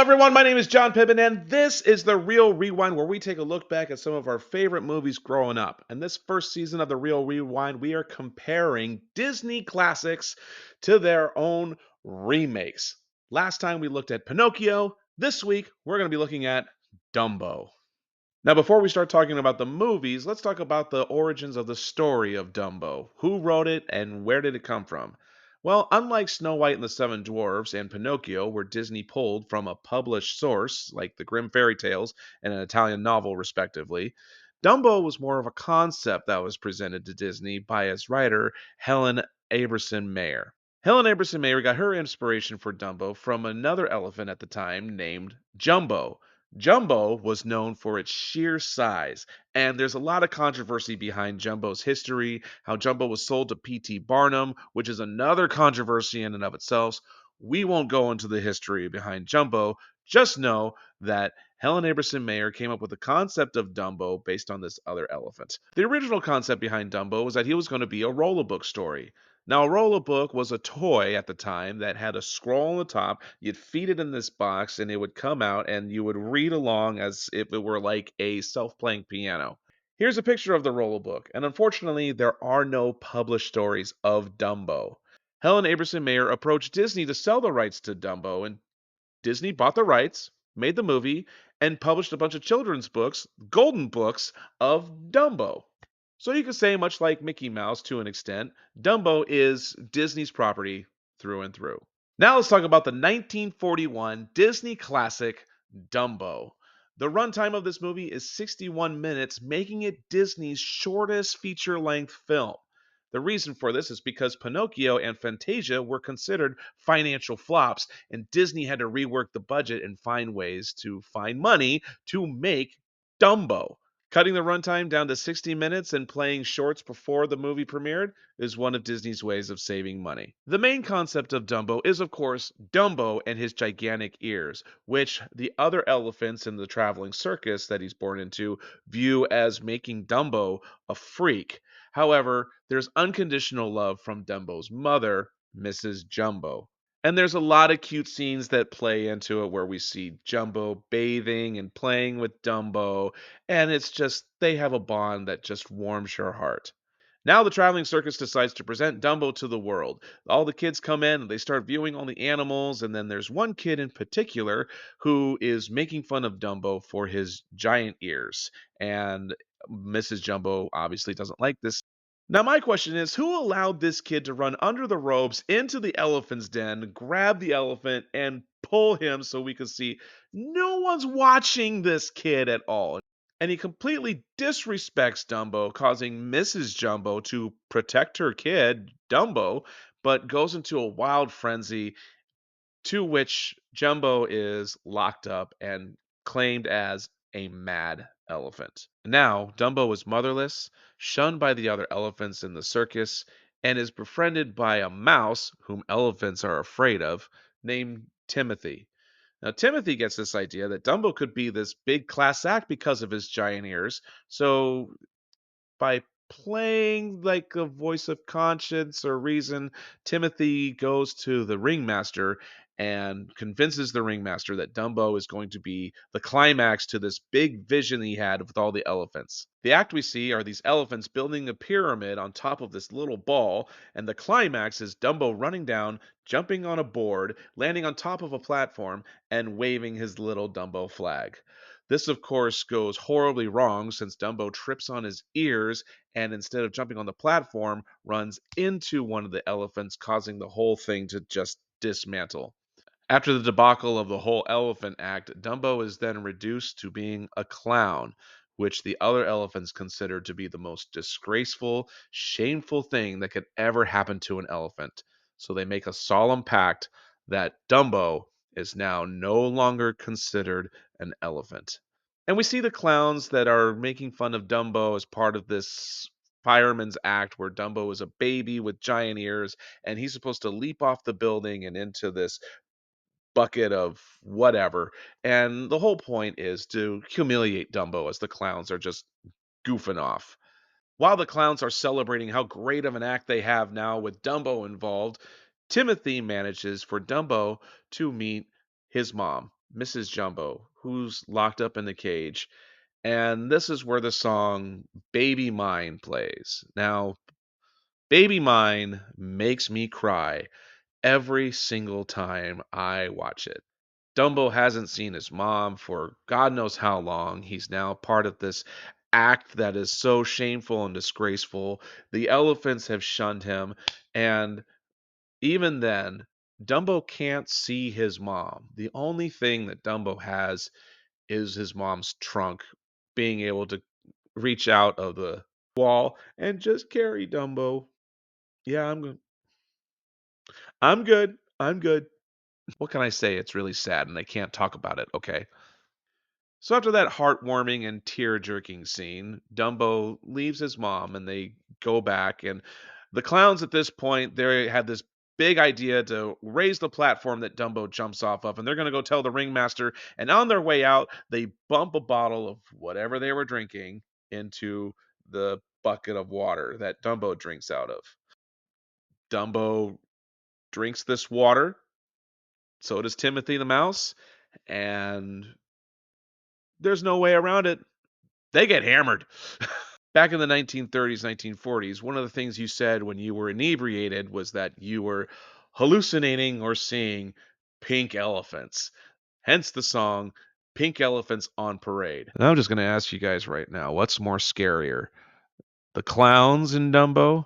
everyone. My name is John Pippin, and this is the Real Rewind, where we take a look back at some of our favorite movies growing up. And this first season of the Real Rewind, we are comparing Disney classics to their own remakes. Last time we looked at Pinocchio. This week, we're going to be looking at Dumbo. Now, before we start talking about the movies, let's talk about the origins of the story of Dumbo. Who wrote it and where did it come from? Well, unlike Snow White and the Seven Dwarfs and Pinocchio, where Disney pulled from a published source, like the Grimm fairy tales and an Italian novel, respectively, Dumbo was more of a concept that was presented to Disney by its writer, Helen Aberson Mayer. Helen Aberson Mayer got her inspiration for Dumbo from another elephant at the time named Jumbo. Jumbo was known for its sheer size, and there's a lot of controversy behind Jumbo's history, how Jumbo was sold to P.T. Barnum, which is another controversy in and of itself. We won't go into the history behind Jumbo. Just know that Helen Aberson Mayer came up with the concept of Dumbo based on this other elephant. The original concept behind Dumbo was that he was going to be a roll-a-book story. Now, a roll-a-book was a toy at the time that had a scroll on the top. You'd feed it in this box, and it would come out, and you would read along as if it were like a self-playing piano. Here's a picture of the roll-a-book, and unfortunately, there are no published stories of Dumbo. Helen Aberson Mayer approached Disney to sell the rights to Dumbo, and Disney bought the rights, made the movie, and published a bunch of children's books, golden books, of Dumbo. So you could say, much like Mickey Mouse to an extent, Dumbo is Disney's property through and through. Now let's talk about the 1941 Disney classic Dumbo. The runtime of this movie is 61 minutes, making it Disney's shortest feature length film. The reason for this is because Pinocchio and Fantasia were considered financial flops, and Disney had to rework the budget and find ways to find money to make Dumbo. Cutting the runtime down to 60 minutes and playing shorts before the movie premiered is one of Disney's ways of saving money. The main concept of Dumbo is, of course, Dumbo and his gigantic ears, which the other elephants in the traveling circus that he's born into view as making Dumbo a freak. However, there's unconditional love from Dumbo's mother, Mrs. Jumbo. And there's a lot of cute scenes that play into it where we see Jumbo bathing and playing with Dumbo, and it's just, they have a bond that just warms your heart. Now the traveling circus decides to present Dumbo to the world. All the kids come in and they start viewing all the animals, and then there's one kid in particular who is making fun of Dumbo for his giant ears. And Mrs. Jumbo obviously doesn't like this. Now, my question is, who allowed this kid to run under the ropes into the elephant's den, grab the elephant, and pull him so we could see? No one's watching this kid at all. And he completely disrespects Dumbo, causing Mrs. Jumbo to protect her kid, Dumbo, but goes into a wild frenzy to which Jumbo is locked up and claimed as a mad elephant. Now, Dumbo is motherless, shunned by the other elephants in the circus, and is befriended by a mouse whom elephants are afraid of, named Timothy. Now, Timothy gets this idea that Dumbo could be this big class act because of his giant ears, so by playing like a voice of conscience or reason, Timothy goes to the ringmaster and convinces the ringmaster that Dumbo is going to be the climax to this big vision he had with all the elephants. The act we see are these elephants building a pyramid on top of this little ball, and the climax is Dumbo running down, jumping on a board, landing on top of a platform, and waving his little Dumbo flag. This, of course, goes horribly wrong since Dumbo trips on his ears and instead of jumping on the platform, runs into one of the elephants, causing the whole thing to just dismantle. After the debacle of the whole elephant act, Dumbo is then reduced to being a clown, which the other elephants consider to be the most disgraceful, shameful thing that could ever happen to an elephant. So they make a solemn pact that Dumbo is now no longer considered an elephant. And we see the clowns that are making fun of Dumbo as part of this fireman's act where Dumbo is a baby with giant ears and he's supposed to leap off the building and into this bucket of whatever. And the whole point is to humiliate Dumbo as the clowns are just goofing off. While the clowns are celebrating how great of an act they have now with Dumbo involved, Timothy manages for Dumbo to meet his mom, Mrs. Jumbo, who's locked up in the cage. And this is where the song Baby Mine plays. Now, Baby Mine makes me cry every single time I watch it. Dumbo hasn't seen his mom for God knows how long. He's now part of this act that is so shameful and disgraceful. The elephants have shunned him, and even then, Dumbo can't see his mom. The only thing that Dumbo has is his mom's trunk, being able to reach out of the wall and just carry Dumbo. Yeah, I'm good. I'm good. I'm good. What can I say? It's really sad and I can't talk about it, okay? So after that heartwarming and tear-jerking scene, Dumbo leaves his mom and they go back, and the clowns at this point, they had this big idea to raise the platform that Dumbo jumps off of, and they're going to go tell the ringmaster, and on their way out, they bump a bottle of whatever they were drinking into the bucket of water that Dumbo drinks out of. Dumbo drinks this water, so does Timothy the mouse, and there's no way around it. They get hammered. Back in the 1930s, 1940s, one of the things you said when you were inebriated was that you were hallucinating or seeing pink elephants. Hence the song Pink Elephants on Parade. And I'm just going to ask you guys right now, what's more scarier? The clowns in Dumbo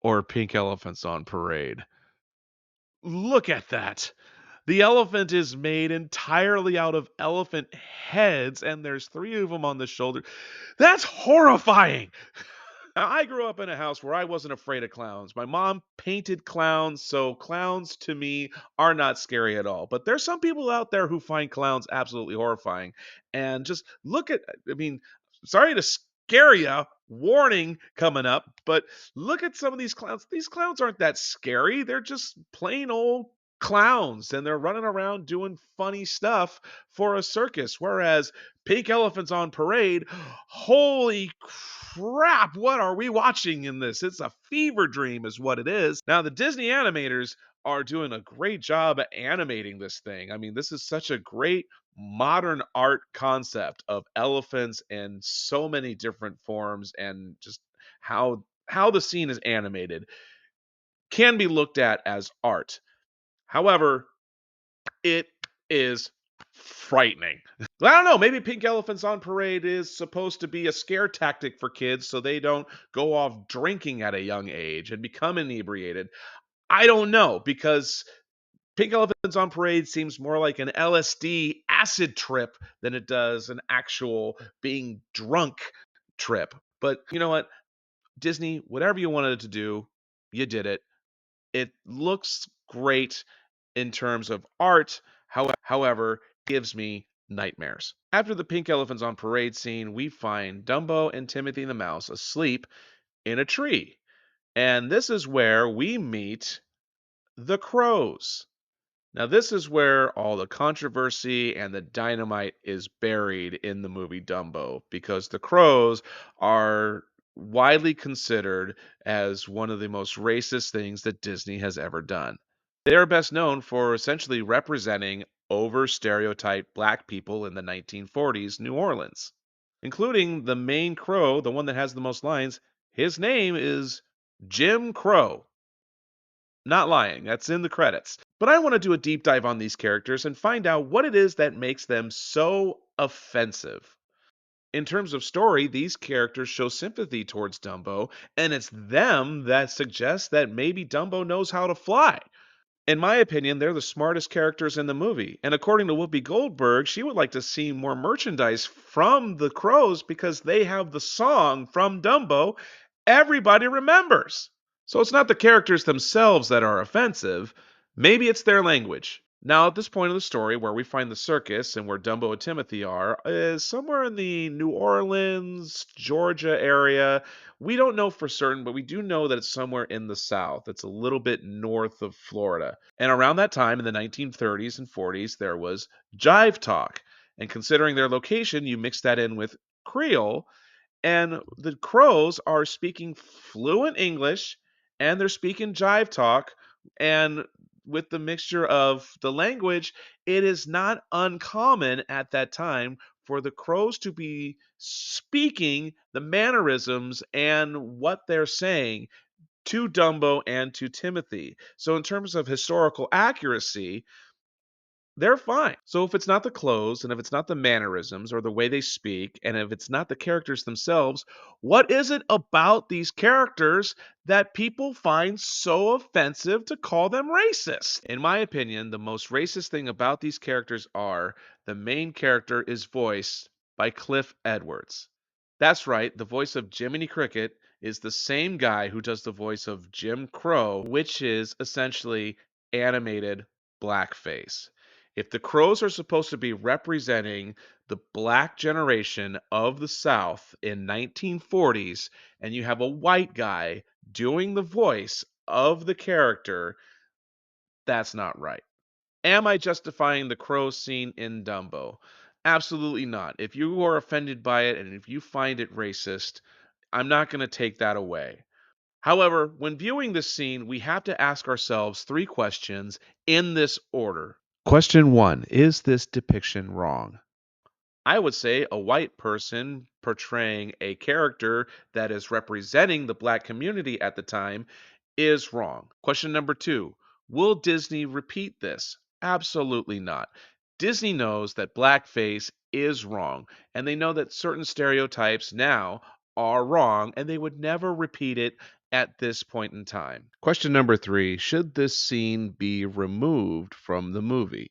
or pink elephants on parade? Look at that. The elephant is made entirely out of elephant heads, and there's three of them on the shoulder. That's horrifying. Now, I grew up in a house where I wasn't afraid of clowns. My mom painted clowns, so clowns to me are not scary at all. But there's some people out there who find clowns absolutely horrifying. And just look at, I mean, sorry to scare you, warning coming up, but look at some of these clowns. These clowns aren't that scary. They're just plain old clowns, and they're running around doing funny stuff for a circus. Whereas pink elephants on parade, holy crap, what are we watching in this? It's a fever dream, is what it is. Now, the Disney animators are doing a great job at animating this thing. I mean, this is such a great modern art concept of elephants in so many different forms, and just how the scene is animated can be looked at as art. However, it is frightening. I don't know. Maybe pink elephants on parade is supposed to be a scare tactic for kids so they don't go off drinking at a young age and become inebriated. I don't know, because pink elephants on parade seems more like an LSD acid trip than it does an actual being drunk trip. But you know what? Disney, whatever you wanted to do, you did it. It looks great in terms of art. However, gives me nightmares. After the pink elephants on parade scene, we find Dumbo and Timothy the mouse asleep in a tree. And this is where we meet the crows. Now, this is where all the controversy and the dynamite is buried in the movie Dumbo, because the crows are widely considered as one of the most racist things that Disney has ever done. They are best known for essentially representing over stereotyped black people in the 1940s New Orleans, including the main crow, the one that has the most lines. His name is Jim Crow. Not lying, that's in the credits. But I want to do a deep dive on these characters and find out what it is that makes them so offensive. In terms of story, these characters show sympathy towards Dumbo, and it's them that suggests that maybe Dumbo knows how to fly. In my opinion, they're the smartest characters in the movie. And according to Whoopi Goldberg, she would like to see more merchandise from the crows because they have the song from Dumbo everybody remembers. So it's not the characters themselves that are offensive, maybe it's their language. Now, at this point of the story, where we find the circus and where Dumbo and Timothy are, is somewhere in the New Orleans, Georgia area. We don't know for certain, but we do know that it's somewhere in the South. It's a little bit north of Florida. And around that time, in the 1930s and 40s, there was jive talk. And considering their location, you mix that in with Creole, and the crows are speaking fluent English and they're speaking jive talk, and with the mixture of the language, it is not uncommon at that time for the crows to be speaking the mannerisms and what they're saying to Dumbo and to Timothy. So, in terms of historical accuracy, they're fine. So if it's not the clothes, and if it's not the mannerisms or the way they speak, and if it's not the characters themselves, what is it about these characters that people find so offensive to call them racist? In my opinion, the most racist thing about these characters are the main character is voiced by Cliff Edwards. That's right, the voice of Jiminy Cricket is the same guy who does the voice of Jim Crow, which is essentially animated blackface. If the Crows are supposed to be representing the black generation of the South in 1940s, and you have a white guy doing the voice of the character, that's not right. Am I justifying the crow scene in Dumbo? Absolutely not. If you are offended by it and if you find it racist, I'm not going to take that away. However, when viewing this scene, we have to ask ourselves three questions in this order. Question one: is this depiction wrong? I would say a white person portraying a character that is representing the black community at the time is wrong. Question number two: will Disney repeat this? Absolutely not. Disney knows that blackface is wrong, and they know that certain stereotypes now are wrong, and they would never repeat it at this point in time. Question number three: should this scene be removed from the movie?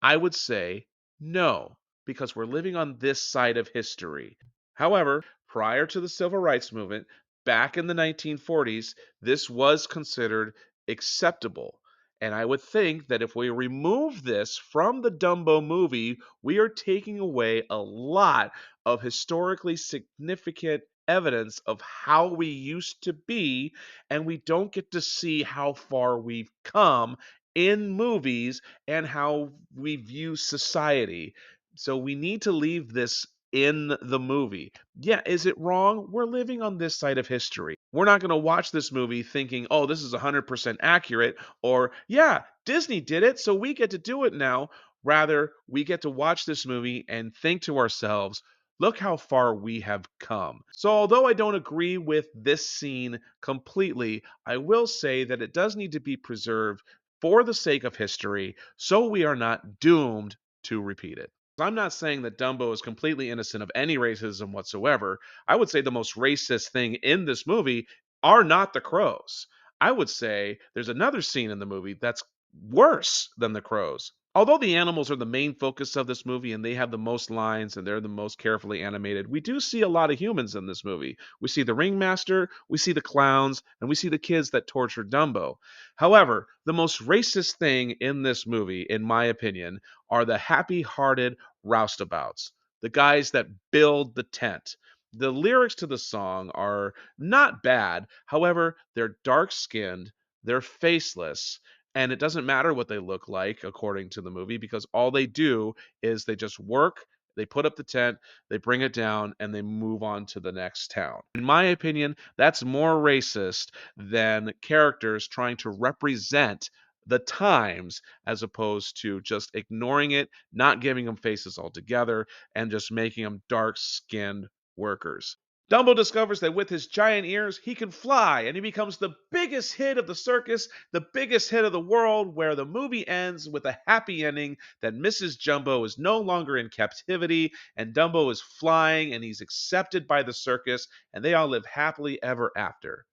I would say no, because we're living on this side of history. However, prior to the civil rights movement, back in the 1940s, this was considered acceptable. And I would think that if we remove this from the Dumbo movie, we are taking away a lot of historically significant evidence of how we used to be, and we don't get to see how far we've come in movies and how we view society. So we need to leave this in the movie. Yeah, is it wrong? We're living on this side of history. We're not going to watch this movie thinking, oh, this is 100% accurate, or yeah, Disney did it, so we get to do it now. Rather, we get to watch this movie and think to ourselves, look how far we have come. So, although I don't agree with this scene completely, I will say that it does need to be preserved for the sake of history, so we are not doomed to repeat it. I'm not saying that Dumbo is completely innocent of any racism whatsoever. I would say the most racist thing in this movie are not the crows. I would say there's another scene in the movie that's worse than the crows. Although the animals are the main focus of this movie and they have the most lines and they're the most carefully animated, we do see a lot of humans in this movie. We see the ringmaster, we see the clowns, and we see the kids that torture Dumbo. However, the most racist thing in this movie, in my opinion, are the happy hearted roustabouts, the guys that build the tent. The lyrics to the song are not bad. However, they're dark skinned, they're faceless, and it doesn't matter what they look like according to the movie because all they do is they just work, they put up the tent, they bring it down, and they move on to the next town. In my opinion, that's more racist than characters trying to represent the times as opposed to just ignoring it, not giving them faces altogether, and just making them dark skinned workers. Dumbo discovers that with his giant ears, he can fly, and he becomes the biggest hit of the circus, the biggest hit of the world, where the movie ends with a happy ending that Mrs. Jumbo is no longer in captivity, and Dumbo is flying, and he's accepted by the circus, and they all live happily ever after.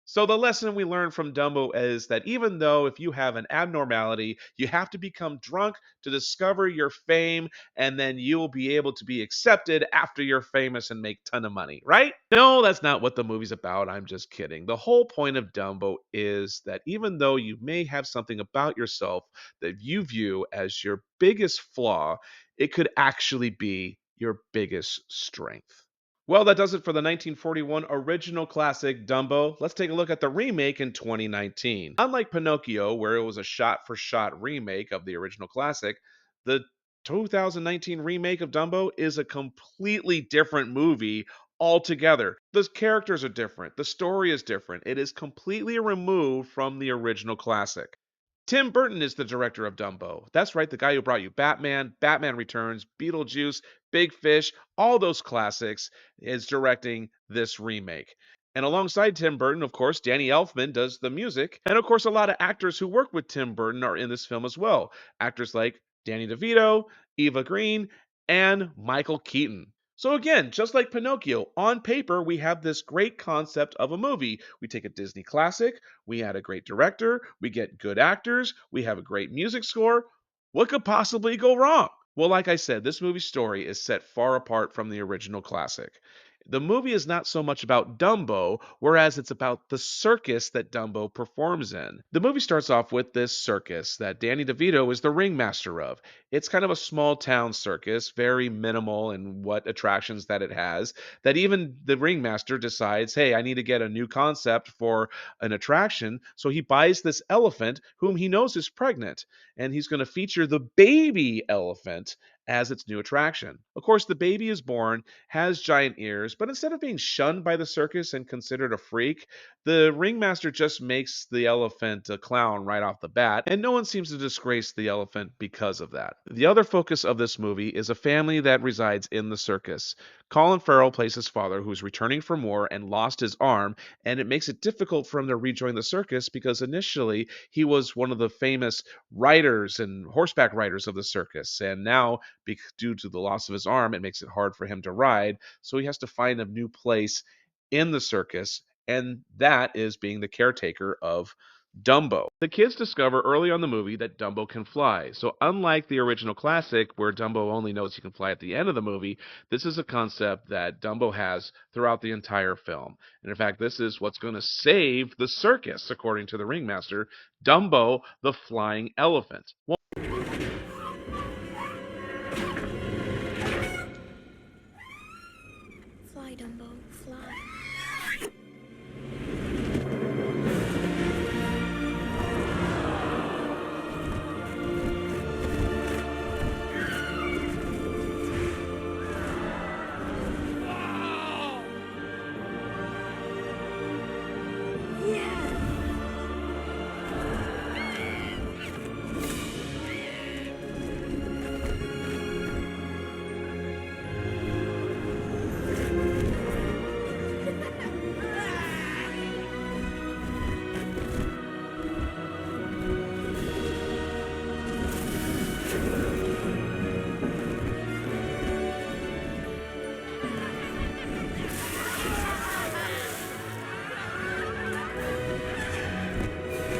So the lesson we learn from Dumbo is that even though if you have an abnormality, you have to become drunk to discover your fame, and then you'll be able to be accepted after you're famous and make ton of money, right? No, that's not what the movie's about. I'm just kidding. The whole point of Dumbo is that even though you may have something about yourself that you view as your biggest flaw, it could actually be your biggest strength. Well, that does it for the 1941 original classic Dumbo. Let's take a look at the remake in 2019. Unlike Pinocchio, where it was a shot for shot remake of the original classic, the 2019 remake of Dumbo is a completely different movie altogether. The characters are different, the story is different. It is completely removed from the original classic. Tim Burton is the director of Dumbo. That's right, the guy who brought you Batman, Batman Returns, Beetlejuice, Big Fish, all those classics, is directing this remake. And alongside Tim Burton, of course, Danny Elfman does the music. And of course, a lot of actors who work with Tim Burton are in this film as well. Actors like Danny DeVito, Eva Green, and Michael Keaton. So again, just like Pinocchio, on paper, we have this great concept of a movie. We take a Disney classic, we had a great director, we get good actors, we have a great music score. What could possibly go wrong? Well, like I said, this movie's story is set far apart from the original classic. The movie is not so much about Dumbo, whereas it's about the circus that Dumbo performs in. The movie starts off with this circus that Danny DeVito is the ringmaster of. It's kind of a small town circus, very minimal in what attractions that it has, that even the ringmaster decides, hey, I need to get a new concept for an attraction. So he buys this elephant whom he knows is pregnant, and he's going to feature the baby elephant as its new attraction. Of course, the baby is born, has giant ears, but instead of being shunned by the circus and considered a freak, the ringmaster just makes the elephant a clown right off the bat, and no one seems to disgrace the elephant because of that. The other focus of this movie is a family that resides in the circus. Colin Farrell plays his father, who's returning from war and lost his arm, and it makes it difficult for him to rejoin the circus because initially he was one of the famous riders and horseback riders of the circus, and now, due to the loss of his arm, it makes it hard for him to ride, so he has to find a new place in the circus, and that is being the caretaker of Dumbo. The kids discover early on in the movie that Dumbo can fly. So, unlike the original classic, where Dumbo only knows he can fly at the end of the movie, this is a concept that Dumbo has throughout the entire film. And in fact, this is what's going to save the circus, according to the ringmaster, Dumbo the flying elephant. Well, Fly, Dumbo, fly.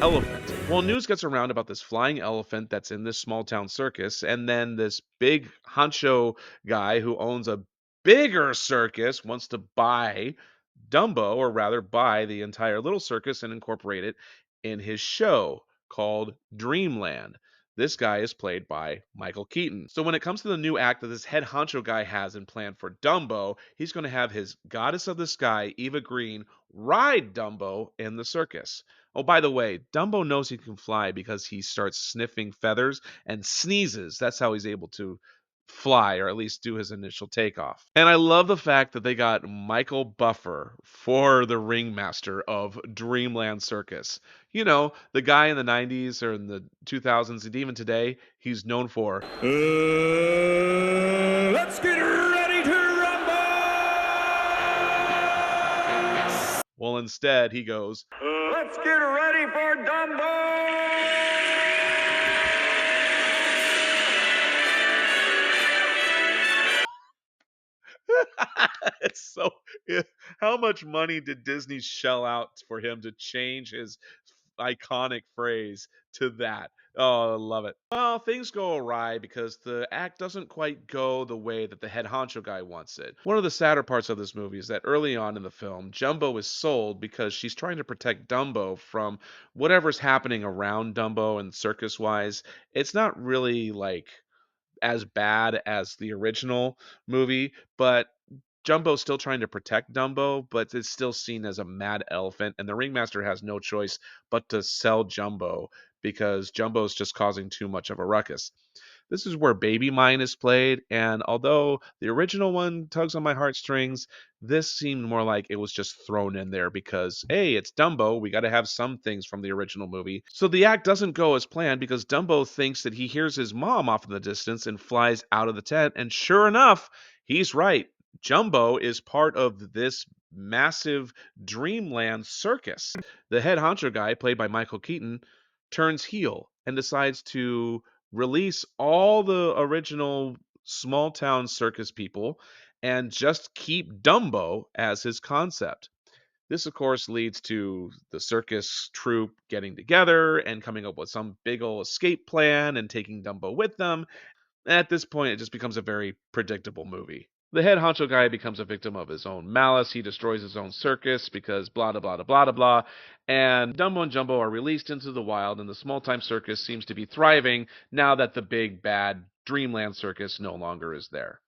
elephant. Well, news gets around about this flying elephant that's in this small town circus, and then this big honcho guy who owns a bigger circus wants to buy Dumbo, or rather buy the entire little circus and incorporate it in his show called Dreamland. This guy is played by Michael Keaton. So when it comes to the new act that this head honcho guy has in plan for Dumbo, he's going to have his goddess of the sky, Eva Green, ride Dumbo in the circus. Oh, by the way, Dumbo knows he can fly because he starts sniffing feathers and sneezes. That's how he's able to fly, or at least do his initial takeoff. And I love the fact that they got Michael Buffer for the ringmaster of Dreamland Circus. You know, the guy in the 90s or in the 2000s and even today, he's known for, Let's get ready to rumble! well, instead he goes, Let's get ready for Dumbo! it's so yeah, how much money did Disney shell out for him to change his iconic phrase to that? Oh, I love it. Well, things go awry because the act doesn't quite go the way that the head honcho guy wants it. One of the sadder parts of this movie is that early on in the film, Jumbo is sold because she's trying to protect Dumbo from whatever's happening around Dumbo and circus wise. It's not really like as bad as the original movie, but Jumbo's still trying to protect Dumbo, but it's still seen as a mad elephant, and the ringmaster has no choice but to sell Jumbo because Jumbo's just causing too much of a ruckus. This is where Baby Mine is played, and although the original one tugs on my heartstrings, this seemed more like it was just thrown in there because, hey, it's Dumbo. We got to have some things from the original movie. So the act doesn't go as planned because Dumbo thinks that he hears his mom off in the distance and flies out of the tent. And sure enough, he's right. Jumbo is part of this massive dreamland circus. The head honcho guy, played by Michael Keaton, turns heel and decides to release all the original small town circus people and just keep Dumbo as his concept. This, of course, leads to the circus troupe getting together and coming up with some big old escape plan and taking Dumbo with them. At this point, it just becomes a very predictable movie. The head honcho guy becomes a victim of his own malice. He destroys his own circus because blah, blah, blah, blah, blah, blah. And Dumbo and Jumbo are released into the wild, and the small time circus seems to be thriving now that the big, bad Dreamland circus no longer is there.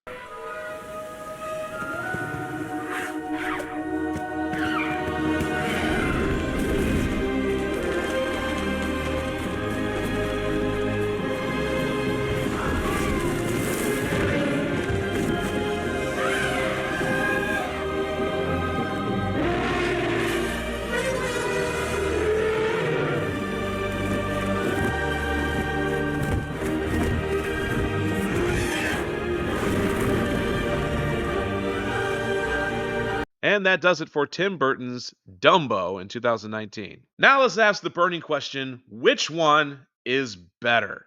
And that does it for Tim Burton's Dumbo in 2019. Now let's ask the burning question, which one is better?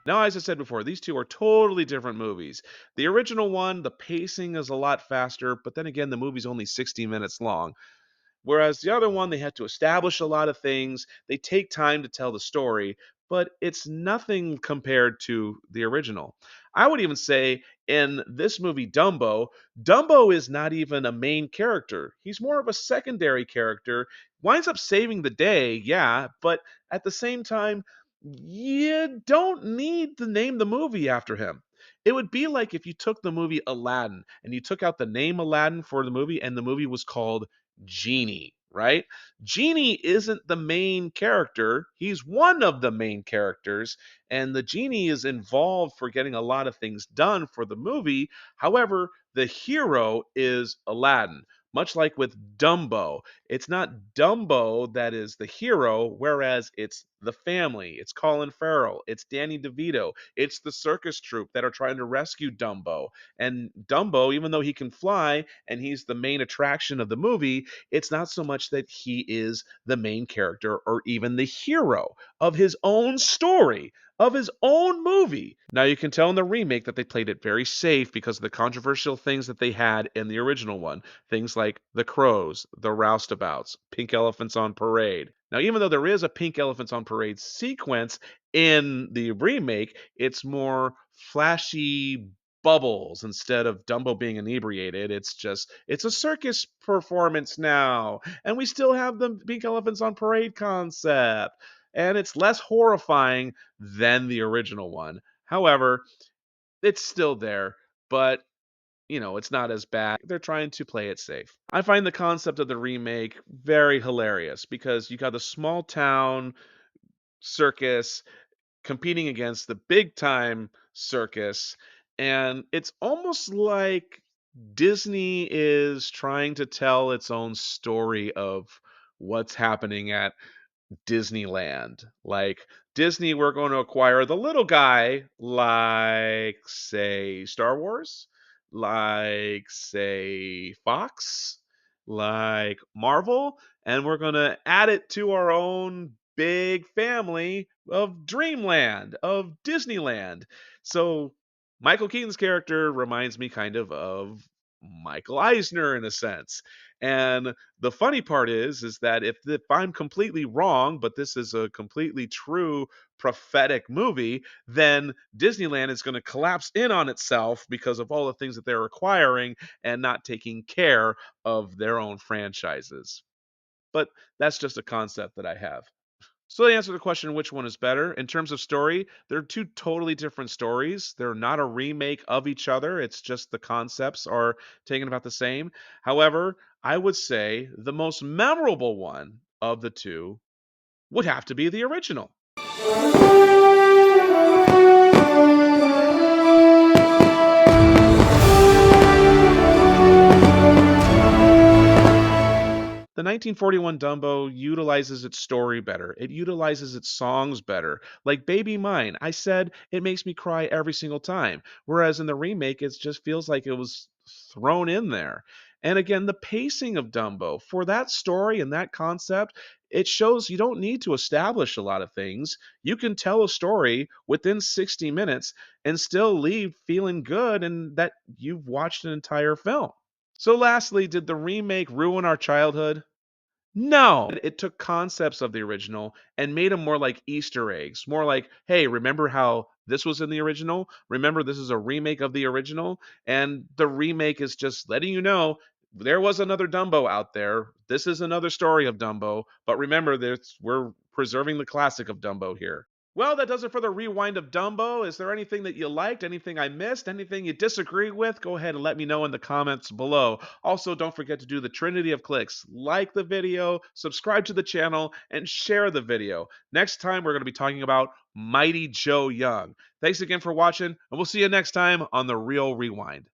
Now, as I said before, these two are totally different movies. The original one, the pacing is a lot faster, but then again, the movie's only 60 minutes long. Whereas the other one, they had to establish a lot of things. They take time to tell the story, but it's nothing compared to the original. I would even say in this movie, Dumbo, Dumbo is not even a main character. He's more of a secondary character, winds up saving the day, yeah, but at the same time, you don't need to name the movie after him. It would be like if you took the movie Aladdin and you took out the name Aladdin for the movie and the movie was called Genie, right? Genie isn't the main character. He's one of the main characters, and the genie is involved for getting a lot of things done for the movie. However, the hero is Aladdin. Much like with Dumbo, it's not Dumbo that is the hero, whereas it's the family. It's Colin Farrell. It's Danny DeVito. It's the circus troupe that are trying to rescue Dumbo. And Dumbo, even though he can fly and he's the main attraction of the movie, it's not so much that he is the main character or even the hero of his own story, of his own movie. Now, you can tell in the remake that they played it very safe because of the controversial things that they had in the original one. Things like the crows, the roustabouts, pink elephants on parade. Now, even though there is a pink elephants on parade sequence in the remake, it's more flashy bubbles instead of Dumbo being inebriated. It's a circus performance now, and we still have the pink elephants on parade concept, and it's less horrifying than the original one. However, it's still there, but it's not as bad. They're trying to play it safe. I find the concept of the remake very hilarious because you got the small town circus competing against the big time circus. And it's almost like Disney is trying to tell its own story of what's happening at Disneyland. Like Disney, we're going to acquire the little guy, like, say, Star Wars, like, say, Fox, like Marvel, and we're going to add it to our own big family of Dreamland, of Disneyland. So Michael Keaton's character reminds me kind of Michael Eisner in a sense. And the funny part is that if I'm completely wrong, but this is a completely true prophetic movie, then Disneyland is going to collapse in on itself because of all the things that they're acquiring and not taking care of their own franchises. But that's just a concept that I have. So to answer the question, which one is better? In terms of story, they're two totally different stories. They're not a remake of each other. It's just the concepts are taken about the same. However, I would say the most memorable one of the two would have to be the original. The 1941 Dumbo utilizes its story better. It utilizes its songs better. Like Baby Mine, I said it makes me cry every single time. Whereas in the remake, it just feels like it was thrown in there. And again, the pacing of Dumbo, for that story and that concept, it shows you don't need to establish a lot of things. You can tell a story within 60 minutes and still leave feeling good and that you've watched an entire film. So, lastly, did the remake ruin our childhood? No, it took concepts of the original and made them more like Easter eggs, more like, hey, remember how this was in the original? Remember, this is a remake of the original? And the remake is just letting you know there was another Dumbo out there. This is another story of Dumbo. But remember, we're preserving the classic of Dumbo here. Well, that does it for the rewind of Dumbo. Is there anything that you liked, anything I missed, anything you disagree with? Go ahead and let me know in the comments below. Also, don't forget to do the Trinity of clicks. Like the video, subscribe to the channel, and share the video. Next time, we're going to be talking about Mighty Joe Young. Thanks again for watching, and we'll see you next time on The Real Rewind.